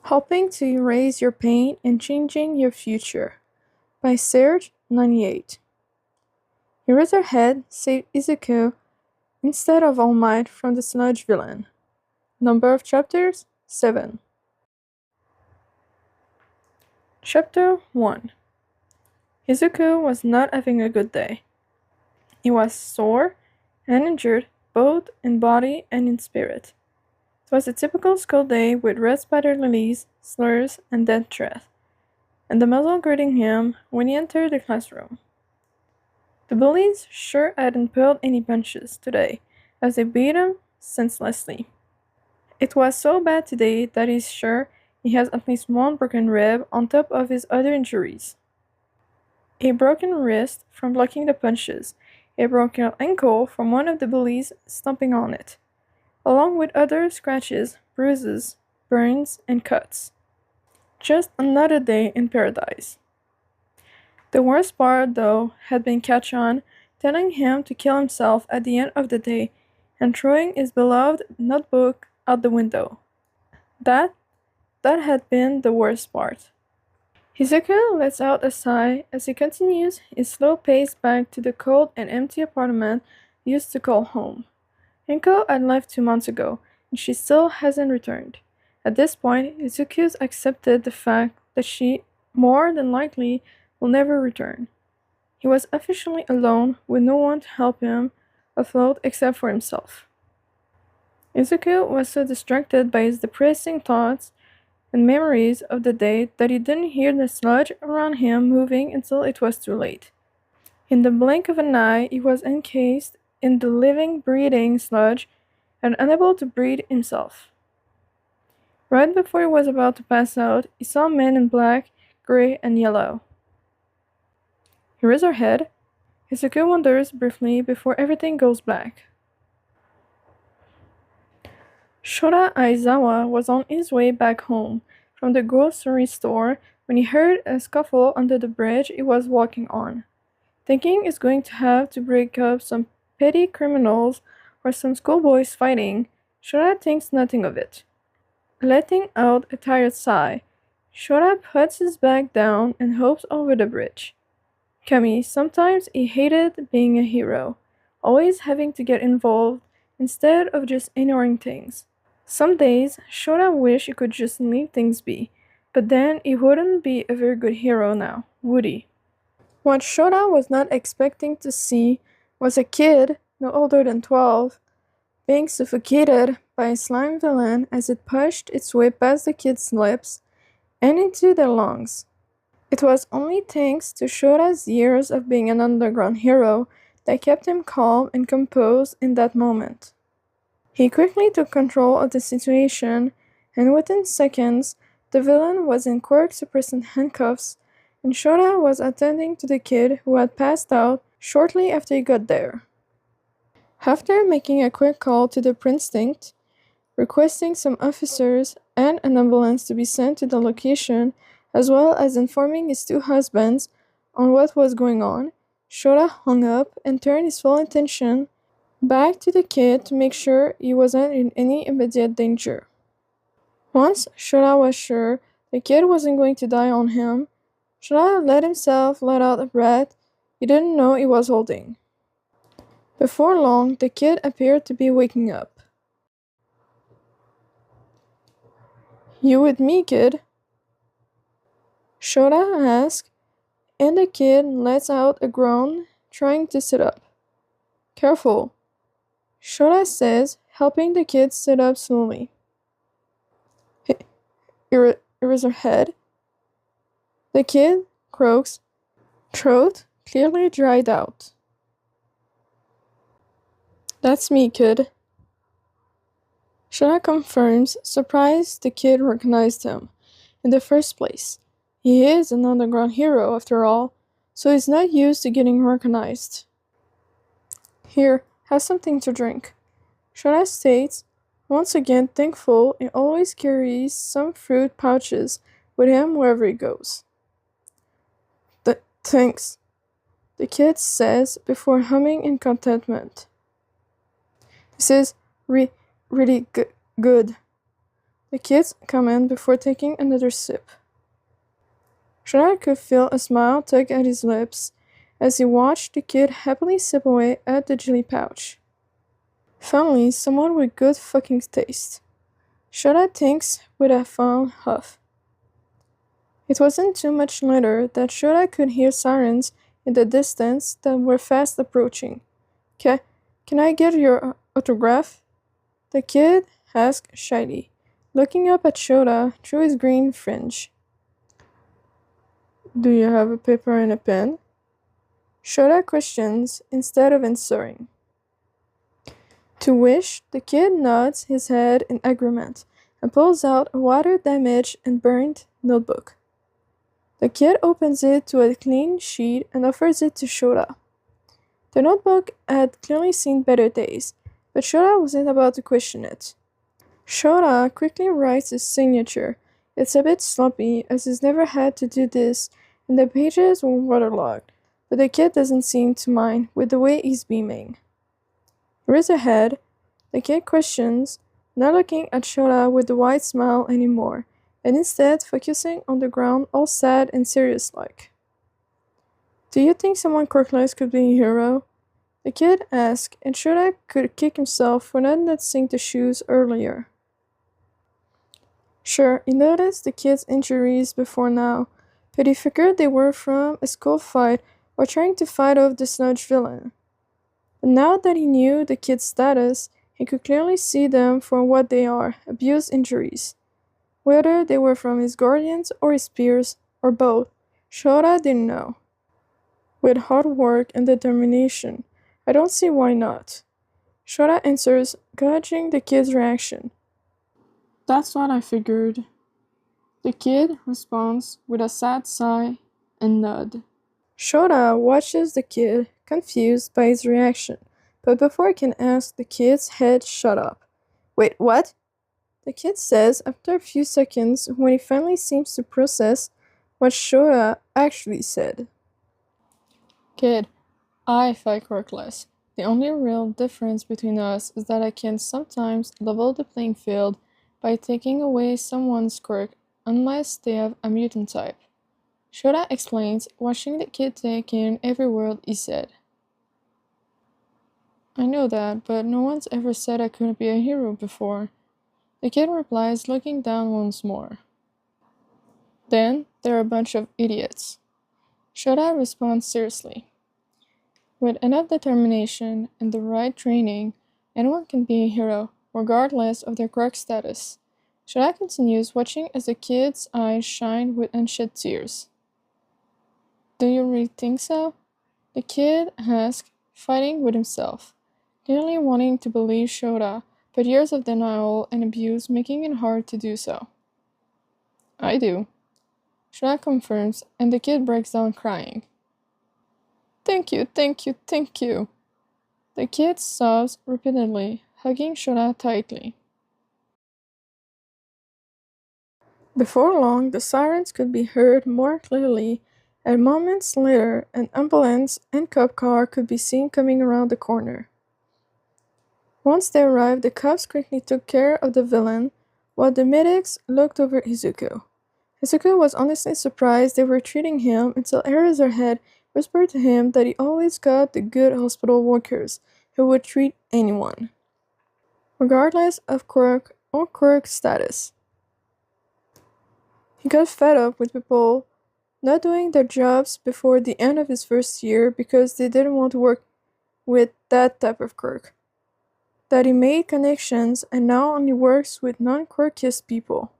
Helping to erase your pain and changing your future by Serge 98. Eraserhead saved Izuku instead of All Might from the sludge villain. Number of chapters? 7. Chapter 1. Izuku was not having a good day. He was sore and injured both in body and in spirit. It was a typical school day with red spider lilies, slurs, and dead threat, and the muzzle greeting him when he entered the classroom. The bullies sure hadn't pulled any punches today, as they beat him senselessly. It was so bad today that he's sure he has at least one broken rib on top of his other injuries. A broken wrist from blocking the punches, a broken ankle from one of the bullies stomping on it, along with other scratches, bruises, burns, and cuts. Just another day in paradise. The worst part, though, had been Kachan telling him to kill himself at the end of the day and throwing his beloved notebook out the window. That had been the worst part. Izuku lets out a sigh as he continues his slow pace back to the cold and empty apartment he used to call home. Inko had left 2 months ago, and she still hasn't returned. At this point, Izuku's accepted the fact that she, more than likely, will never return. He was officially alone, with no one to help him afloat except for himself. Izuku was so distracted by his depressing thoughts and memories of the day that he didn't hear the sludge around him moving until it was too late. In the blink of an eye, he was encased in the living, breathing sludge and unable to breathe himself. Right before he was about to pass out, he saw men in black, gray, and yellow. Eraserhead? Izuku wonders briefly before everything goes black. Shota Aizawa was on his way back home from the grocery store when he heard a scuffle under the bridge he was walking on. Thinking he's going to have to break up some petty criminals or some schoolboys fighting, Shota thinks nothing of it. Letting out a tired sigh, Shota puts his bag down and hops over the bridge. Kami, sometimes he hated being a hero, always having to get involved instead of just ignoring things. Some days, Shota wished he could just leave things be, but then he wouldn't be a very good hero now, would he? What Shota was not expecting to see was a kid, no older than 12, being suffocated by a slime villain as it pushed its way past the kid's lips and into their lungs. It was only thanks to Shota's years of being an underground hero that kept him calm and composed in that moment. He quickly took control of the situation, and within seconds, the villain was in quirk-suppressant handcuffs, and Shota was attending to the kid who had passed out shortly after he got there. After making a quick call to the precinct, requesting some officers and an ambulance to be sent to the location, as well as informing his 2 husbands on what was going on, Shota hung up and turned his full attention back to the kid to make sure he wasn't in any immediate danger. Once Shota was sure the kid wasn't going to die on him, Shota let himself let out a breath he didn't know he was holding. Before long, the kid appeared to be waking up. "You with me, kid?" Shota asked, and the kid lets out a groan, trying to sit up. "Careful," Shota says, helping the kid sit up slowly. Eraserhead? The kid croaks, throat clearly dried out. "That's me, kid." Shota confirms, surprised the kid recognized him. In the first place, he is an underground hero after all, so he's not used to getting recognized. "Here, have something to drink," Shota states, once again thankful he always carries some fruit pouches with him wherever he goes. "Thanks," the kid says before humming in contentment. "This is really good," the kids comment before taking another sip. Shota could feel a smile tug at his lips as he watched the kid happily sip away at the jelly pouch. Finally, someone with good fucking taste. Shota thinks with a fond huff. It wasn't too much later that Shota could hear sirens in the distance that were fast approaching. Can I get your autograph? The kid asked shyly, looking up at Shota through his green fringe. Do you have a paper and a pen? Shota questions instead of answering. To which the kid nods his head in agreement and pulls out a water-damaged and burned notebook. The kid opens it to a clean sheet and offers it to Shota. The notebook had clearly seen better days, but Shota wasn't about to question it. Shota quickly writes his signature. It's a bit sloppy, as he's never had to do this, and the pages were waterlogged, but the kid doesn't seem to mind with the way he's beaming. Razorhead, the kid questions, not looking at Shota with the wide smile anymore, and instead focusing on the ground all sad and serious-like. Do you think someone quirkless could be a hero? The kid asked, and Shota could kick himself for not noticing the shoes earlier. Sure, he noticed the kid's injuries before now, but he figured they were from a school fight or trying to fight off the snudge villain. But now that he knew the kid's status, he could clearly see them for what they are, abuse injuries. Whether they were from his guardians or his peers, or both, Shota didn't know. With hard work and determination, I don't see why not. Shota answers, gauging the kid's reaction. That's what I figured. The kid responds with a sad sigh and nod. Shota watches the kid, confused by his reaction, but before he can ask, the kid's head shut up. Wait, what? The kid says after a few seconds when he finally seems to process what Shota actually said. Kid, I fight quirkless. The only real difference between us is that I can sometimes level the playing field by taking away someone's quirk unless they have a mutant type. Shota explains, watching the kid take in every word he said. I know that, but no one's ever said I couldn't be a hero before. The kid replies, looking down once more. Then, they're a bunch of idiots. Shota responds seriously. With enough determination and the right training, anyone can be a hero, regardless of their quirk status. Shota continues, watching as the kid's eyes shine with unshed tears. Do you really think so? The kid asks, fighting with himself, clearly wanting to believe Shota, but years of denial and abuse making it hard to do so. I do. Shota confirms, and the kid breaks down crying. Thank you, thank you, thank you. The kid sobs repeatedly, hugging Shota tightly. Before long, the sirens could be heard more clearly, and moments later, an ambulance and cop car could be seen coming around the corner. Once they arrived, the cops quickly took care of the villain, while the medics looked over Izuku. Izuku was honestly surprised they were treating him until Eraserhead whispered to him that he always got the good hospital workers who would treat anyone, regardless of quirk or quirk status. He got fed up with people not doing their jobs before the end of his first year because they didn't want to work with that type of quirk. That he made connections and now only works with non-quirkiest people.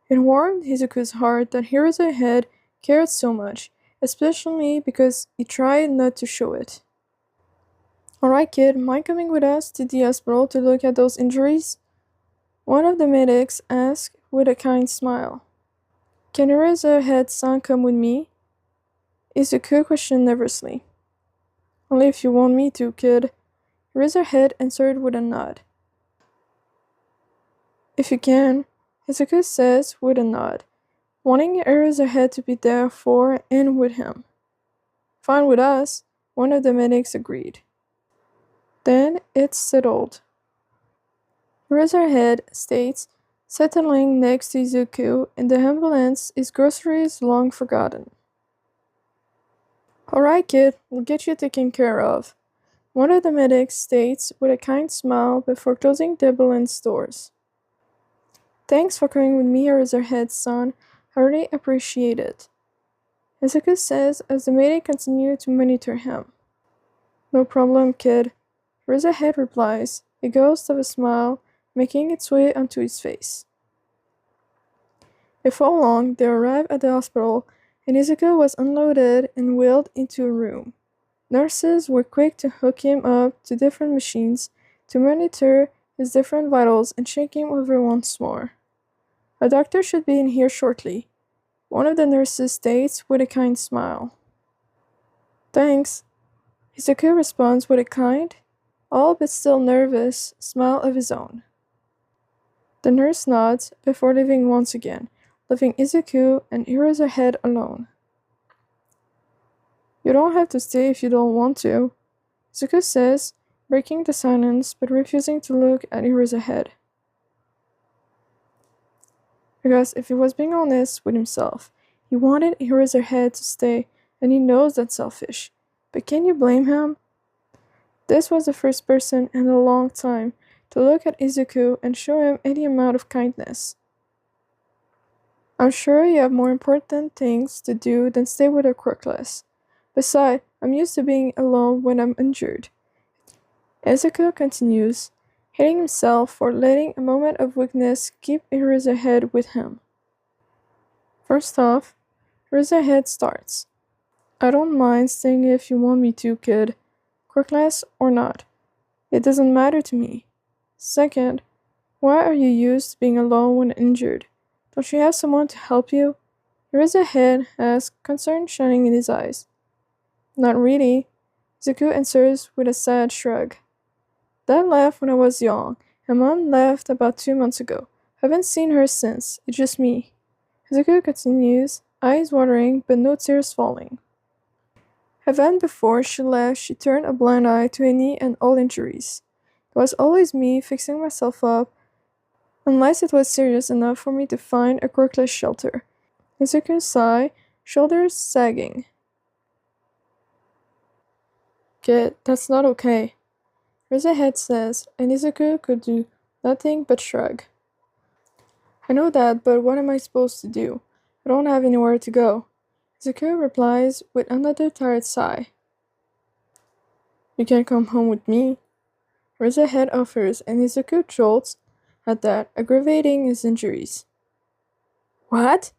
It warmed Izuku's heart that Eraserhead cared so much, especially because he tried not to show it. Alright kid, mind coming with us to the hospital to look at those injuries? One of the medics asked with a kind smile. Can Eraserhead-san come with me? Izuku questioned nervously. Only if you want me to, kid. Eraserhead answered with a nod. If you can, Izuku says with a nod, wanting Eraserhead to be there for and with him. Fine with us, one of the medics agreed. Then it's settled. Eraserhead states, Settling next to Izuku in the ambulance is groceries long forgotten. Alright, kid, we'll get you taken care of, one of the medics states with a kind smile before closing the ambulance doors. Thanks for coming with me, Eraserhead, son. I really appreciate it, Izuku says as the medic continues to monitor him. No problem, kid, Eraserhead replies, a ghost of a smile making its way onto his face. Before long, they arrived at the hospital, and Izuku was unloaded and wheeled into a room. Nurses were quick to hook him up to different machines to monitor his different vitals and check him over once more. A doctor should be in here shortly, one of the nurses states with a kind smile. Thanks, Izuku responds with a kind, all but still nervous, smile of his own. The nurse nods before leaving once again, leaving Izuku and Eraserhead alone. You don't have to stay if you don't want to, Izuku says, breaking the silence but refusing to look at Eraserhead. Because if he was being honest with himself, he wanted Eraserhead to stay, and he knows that's selfish. But can you blame him? This was the first person in a long time to look at Izuku and show him any amount of kindness. I'm sure you have more important things to do than stay with a quirkless. Besides, I'm used to being alone when I'm injured. Izuku continues, hating himself for letting a moment of weakness keep Eraserhead with him. First off, Eraserhead starts. I don't mind staying if you want me to, kid. Quirkless or not. It doesn't matter to me. Second, why are you used to being alone when injured? Don't you have someone to help you? Eraserhead asks, concern shining in his eyes. Not really, Izuku answers with a sad shrug. Dad left when I was young, and Mom left about 2 months ago. Haven't seen her since, it's just me. Izuku continues, eyes watering but no tears falling. Even before she left, she turned a blind eye to any and all injuries. It was always me fixing myself up, unless it was serious enough for me to find a quirkless shelter. Izuku sighed, shoulders sagging. Kid, that's not okay, Eraserhead says, and Izuku could do nothing but shrug. I know that, but what am I supposed to do? I don't have anywhere to go. Izuku replies with another tired sigh. You can come home with me, Eraserhead offers, and Izuku jolts at that, aggravating his injuries. What?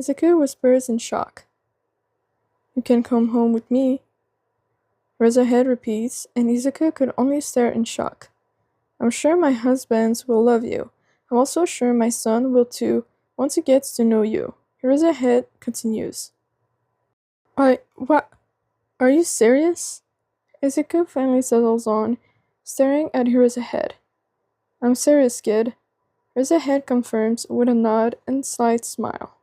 Izuku whispers in shock. You can come home with me, Eraserhead repeats, and Izuku could only stare in shock. I'm sure my husband will love you. I'm also sure my son will too, once he gets to know you. Eraserhead continues. What? Are you serious? Izuku finally settles on, staring at Eraserhead. I'm serious, kid, Eraserhead confirms with a nod and slight smile.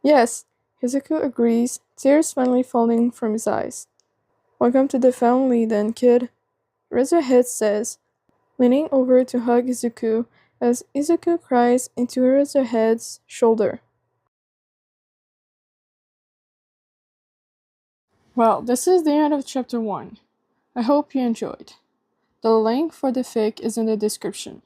Yes, Izuku agrees, tears finally falling from his eyes. Welcome to the family then, kid, Eraserhead says, leaning over to hug Izuku as Izuku cries into Eraserhead's shoulder. Well, this is the end of chapter 1. I hope you enjoyed. The link for the fic is in the description.